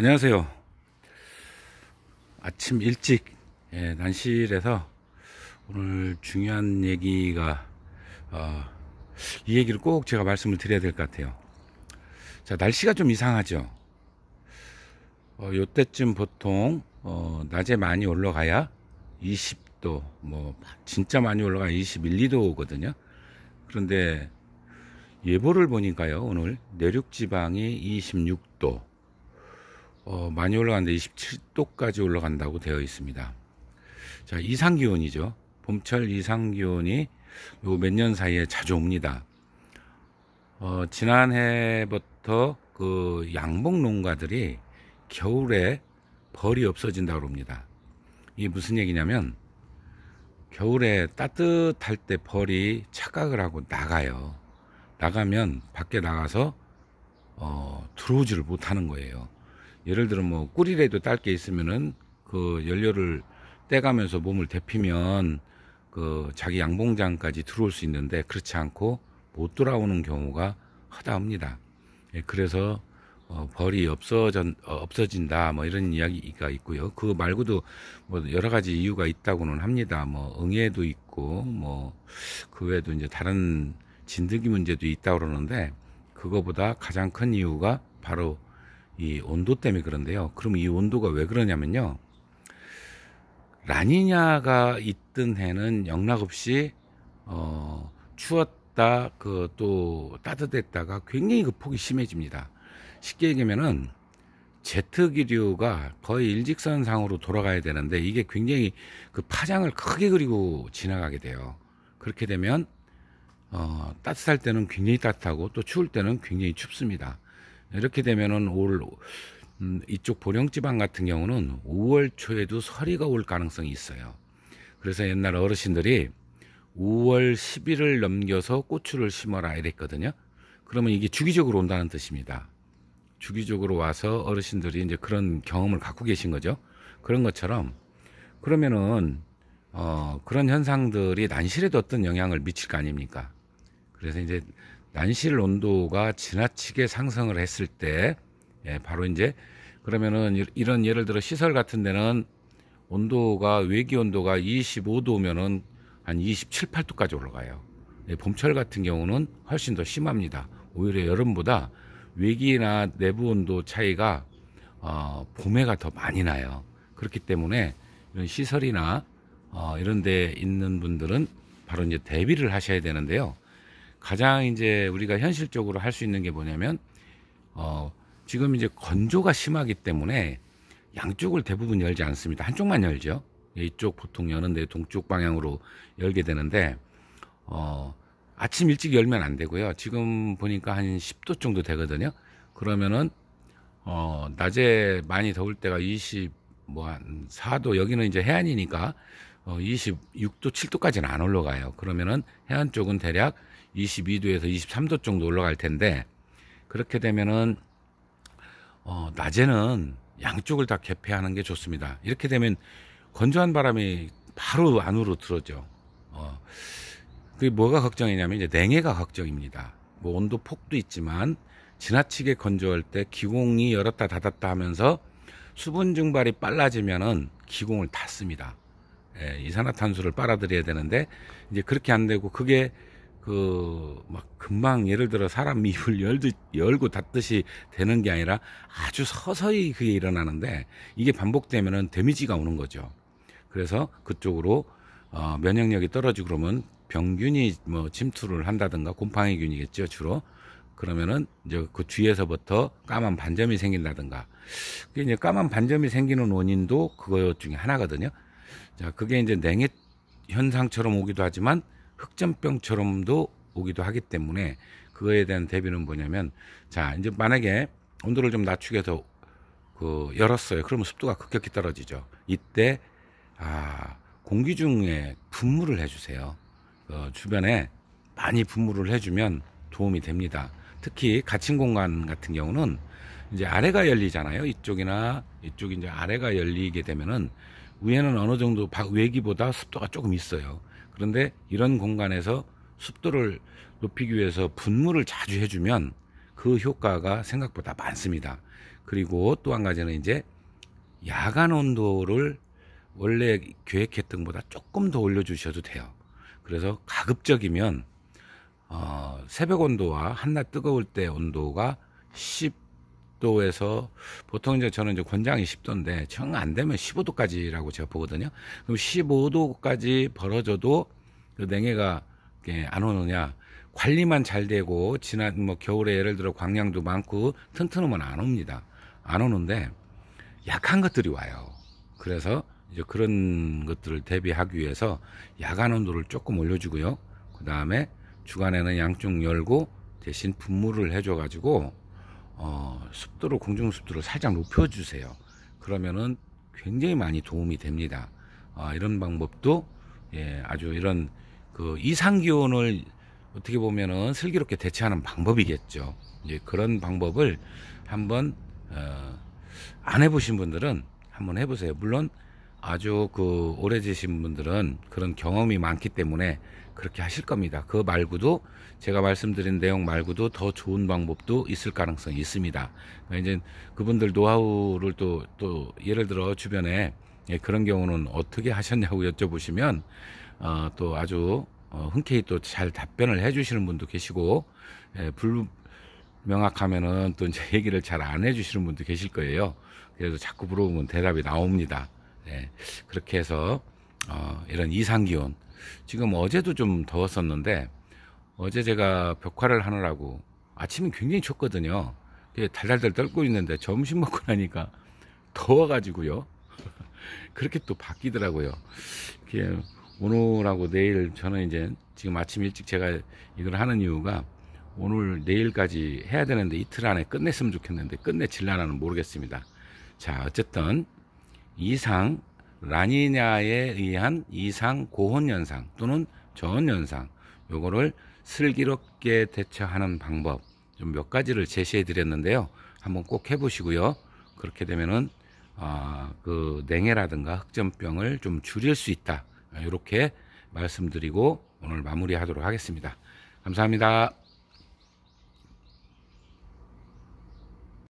안녕하세요. 아침 일찍 난실에서 오늘 중요한 얘기가 이 얘기를 꼭 제가 말씀을 드려야 될 것 같아요. 자, 날씨가 좀 이상하죠. 요때쯤 보통 낮에 많이 올라가야 20도, 뭐 진짜 많이 올라가야 21, 2도거든요. 그런데 예보를 보니까요, 오늘 내륙 지방이 26도, 많이 올라갔는데 27도까지 올라간다고 되어 있습니다. 자, 이상기온이죠. 봄철 이상기온이 요 몇 년 사이에 자주 옵니다. 지난해부터 그 양봉 농가들이 겨울에 벌이 없어진다고 합니다. 이게 무슨 얘기냐면, 겨울에 따뜻할 때 벌이 착각을 하고 나가요. 나가면 밖에 나가서 들어오지를 못하는 거예요. 예를 들어 뭐 꿀이라도 딸 게 있으면은 그 연료를 떼가면서 몸을 데피면 그 자기 양봉장까지 들어올 수 있는데, 그렇지 않고 못 돌아오는 경우가 허다합니다. 그래서 벌이 없어진다 뭐 이런 이야기가 있고요. 그 말고도 뭐 여러 가지 이유가 있다고는 합니다. 뭐 응애도 있고 뭐 그 외에도 이제 다른 진드기 문제도 있다고 그러는데, 그거보다 가장 큰 이유가 바로 이 온도 때문에 그런데요. 그럼 이 온도가 왜 그러냐면요, 라니냐가 있던 해는 영락없이 추웠다 그 또 따뜻했다가 굉장히 그 폭이 심해집니다. 쉽게 얘기하면은 제트 기류가 거의 일직선상으로 돌아가야 되는데, 이게 굉장히 그 파장을 크게 그리고 지나가게 돼요. 그렇게 되면 따뜻할 때는 굉장히 따뜻하고 또 추울 때는 굉장히 춥습니다. 이렇게 되면은 이쪽 보령지방 같은 경우는 5월 초에도 서리가 올 가능성이 있어요. 그래서 옛날 어르신들이 5월 10일을 넘겨서 고추를 심어라 이랬거든요. 그러면 이게 주기적으로 온다는 뜻입니다. 주기적으로 와서 어르신들이 이제 그런 경험을 갖고 계신 거죠. 그런 것처럼 그러면은 그런 현상들이 난실에도 어떤 영향을 미칠 거 아닙니까? 그래서 이제 난실 온도가 지나치게 상승을 했을 때, 바로 이제 그러면은 이런 예를 들어 시설 같은 데는 온도가 외기 온도가 25도면은 한 27, 8도까지 올라가요. 봄철 같은 경우는 훨씬 더 심합니다. 오히려 여름보다 외기나 내부 온도 차이가 봄에가 더 많이 나요. 그렇기 때문에 이런 시설이나 이런 데 있는 분들은 바로 이제 대비를 하셔야 되는데요. 가장 이제 우리가 현실적으로 할 수 있는 게 뭐냐면, 지금 이제 건조가 심하기 때문에 양쪽을 대부분 열지 않습니다. 한쪽만 열죠. 이쪽 보통 여는데 동쪽 방향으로 열게 되는데, 아침 일찍 열면 안 되고요. 지금 보니까 한 10도 정도 되거든요. 그러면은 낮에 많이 더울 때가 한 4도, 여기는 이제 해안이니까 26도, 7도까지는 안 올라가요. 그러면은 해안 쪽은 대략 22도에서 23도 정도 올라갈 텐데, 그렇게 되면은 낮에는 양쪽을 다 개폐하는 게 좋습니다. 이렇게 되면 건조한 바람이 바로 안으로 들어오죠. 그게 뭐가 걱정이냐면 이제 냉해가 걱정입니다. 뭐 온도 폭도 있지만 지나치게 건조할 때 기공이 열었다 닫았다 하면서 수분 증발이 빨라지면은 기공을 닫습니다. 이산화탄소를 빨아들여야 되는데, 이제 그렇게 안 되고, 그게 막 금방 예를 들어 사람 입을 열고 닫듯이 되는 게 아니라 아주 서서히 그게 일어나는데, 이게 반복되면은 데미지가 오는 거죠. 그래서 그쪽으로 면역력이 떨어지고 그러면 병균이 뭐 침투를 한다든가, 곰팡이균이겠죠 주로. 그러면은 이제 그 주위에서부터 까만 반점이 생긴다든가. 그게 이제 까만 반점이 생기는 원인도 그거 중에 하나거든요. 자, 그게 이제 냉해 현상처럼 오기도 하지만 흑점병처럼도 오기도 하기 때문에, 그거에 대한 대비는 뭐냐면, 자, 이제 만약에 온도를 좀 낮추게 해서 열었어요. 그러면 습도가 급격히 떨어지죠. 이때 공기 중에 분무를 해주세요. 주변에 많이 분무를 해주면 도움이 됩니다. 특히 갇힌 공간 같은 경우는 이제 아래가 열리잖아요. 이쪽이나 이쪽이 이제 아래가 열리게 되면은 위에는 어느 정도 외기보다 습도가 조금 있어요. 그런데 이런 공간에서 습도를 높이기 위해서 분무를 자주 해주면 그 효과가 생각보다 많습니다. 그리고 또 한 가지는 이제 야간 온도를 원래 계획했던 것보다 조금 더 올려주셔도 돼요. 그래서 가급적이면 새벽 온도와 한낮 뜨거울 때 온도가 10도에서 보통 이제 저는 이제 권장이 10도인데 정 안 되면 15도까지라고 제가 보거든요. 그럼 15도까지 벌어져도 그 냉해가 안 오느냐? 관리만 잘 되고 지난 뭐 겨울에 예를 들어 광량도 많고 튼튼하면 안 옵니다. 안 오는데 약한 것들이 와요. 그래서 이제 그런 것들을 대비하기 위해서 야간 온도를 조금 올려주고요. 그 다음에 주간에는 양쪽 열고 대신 분무를 해줘 가지고 습도를 공중 습도를 살짝 높여주세요. 그러면은 굉장히 많이 도움이 됩니다. 이런 방법도 아주 이런 그 이상 기온을 어떻게 보면은 슬기롭게 대처하는 방법이겠죠. 이제 그런 방법을 한번 안 해보신 분들은 한번 해보세요. 물론 아주 그 오래되신 분들은 그런 경험이 많기 때문에 그렇게 하실 겁니다. 그거 말고도 제가 말씀드린 내용 말고도 더 좋은 방법도 있을 가능성이 있습니다. 이제 그분들 노하우를 또 예를 들어 주변에 그런 경우는 어떻게 하셨냐고 여쭤보시면 또 아주 흔쾌히 또 잘 답변을 해주시는 분도 계시고 불명확하면은 또 이제 얘기를 잘 안 해주시는 분도 계실 거예요. 그래서 자꾸 물어보면 대답이 나옵니다. 그렇게 해서 이런 이상기온 지금 어제도 좀 더웠었는데 어제 제가 벽화를 하느라고 아침이 굉장히 춥거든요. 달달달 떨고 있는데 점심 먹고 나니까 더워가지고요. 그렇게 또 바뀌더라고요. 오늘하고 내일 저는 이제 지금 아침 일찍 제가 이걸 하는 이유가 오늘 내일까지 해야 되는데 이틀 안에 끝냈으면 좋겠는데 끝내질라나는 모르겠습니다. 자, 어쨌든 이상 라니냐에 의한 이상 고온 현상 또는 저온 현상 요거를 슬기롭게 대처하는 방법 좀 몇 가지를 제시해 드렸는데요. 한번 꼭 해보시고요. 그렇게 되면은 그 냉해라든가 흑점병을 좀 줄일 수 있다. 이렇게 말씀드리고 오늘 마무리하도록 하겠습니다. 감사합니다.